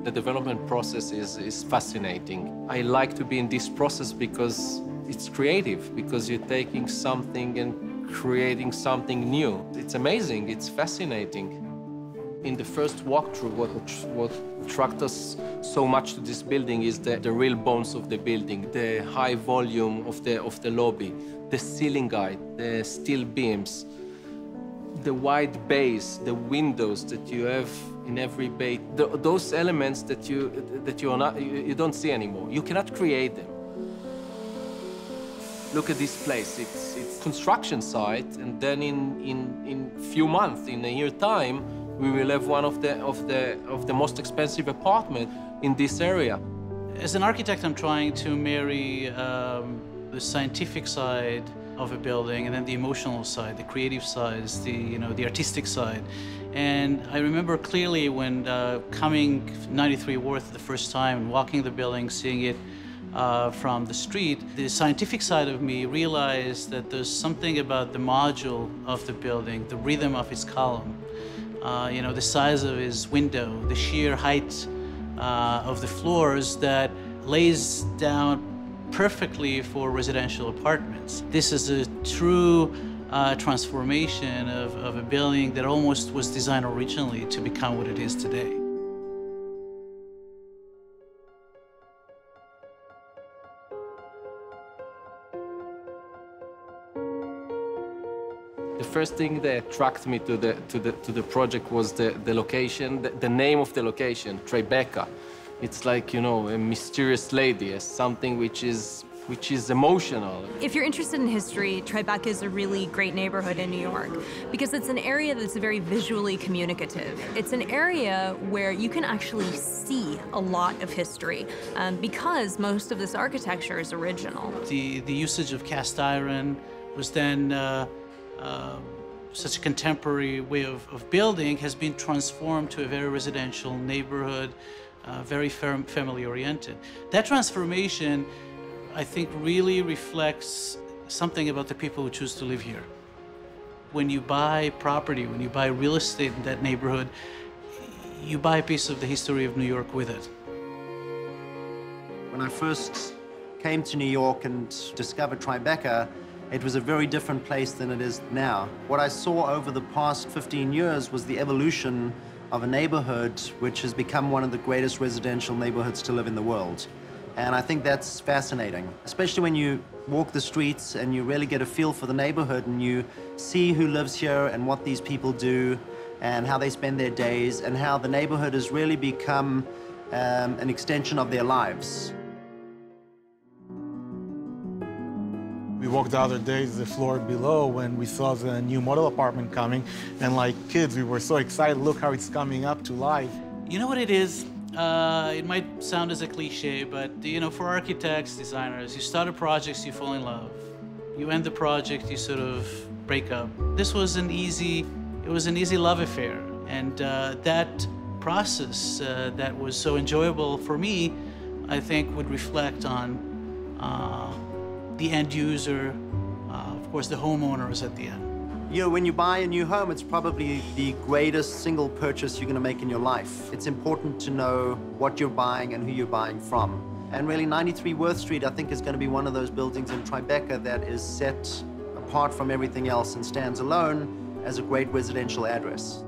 The development process is fascinating. I like to be in this process because it's creative, because you're taking something and creating something new. It's amazing, it's fascinating. In the first walkthrough, what attracted us so much to this building is the real bones of the building, the high volume of the lobby, the ceiling height, the steel beams, the wide bays, the windows that you have in every bay. Those elements that you don't see anymore. You cannot create them. Look at this place. It's construction site, and then in few months, in a year time, we will have one of the most expensive apartment in this area. As an architect, I'm trying to marry the scientific side of a building and then the emotional side, the creative side, the artistic side. And I remember clearly when coming 93 Worth the first time and walking the building, seeing it from the street, the scientific side of me realized that there's something about the module of the building, the rhythm of its column, the size of its window, the sheer height of the floors that lays down perfectly for residential apartments. This is a true transformation of a building that almost was designed originally to become what it is today. The first thing that attracted me to the project was the location, the name of the location, Tribeca. It's like, a mysterious lady, something which is emotional. If you're interested in history, Tribeca is a really great neighborhood in New York because it's an area that's very visually communicative. It's an area where you can actually see a lot of history because most of this architecture is original. The usage of cast iron was then such a contemporary way of building has been transformed to a very residential neighborhood, very family-oriented. That transformation, I think, really reflects something about the people who choose to live here. When you buy property, when you buy real estate in that neighborhood, you buy a piece of the history of New York with it. When I first came to New York and discovered Tribeca, it was a very different place than it is now. What I saw over the past 15 years was the evolution of a neighborhood which has become one of the greatest residential neighborhoods to live in the world. And I think that's fascinating, especially when you walk the streets and you really get a feel for the neighborhood and you see who lives here and what these people do and how they spend their days and how the neighborhood has really become an extension of their lives. We walked the other day to the floor below when we saw the new model apartment coming, and like kids, we were so excited. Look how it's coming up to life. You know what it is? It might sound as a cliche, but for architects, designers, you start a project, you fall in love. You end the project, you sort of break up. This was an easy love affair, and that process that was so enjoyable for me, I think, would reflect on the end user, of course, the homeowners at the end. When you buy a new home, it's probably the greatest single purchase you're going to make in your life. It's important to know what you're buying and who you're buying from. And really, 93 Worth Street, I think, is going to be one of those buildings in Tribeca that is set apart from everything else and stands alone as a great residential address.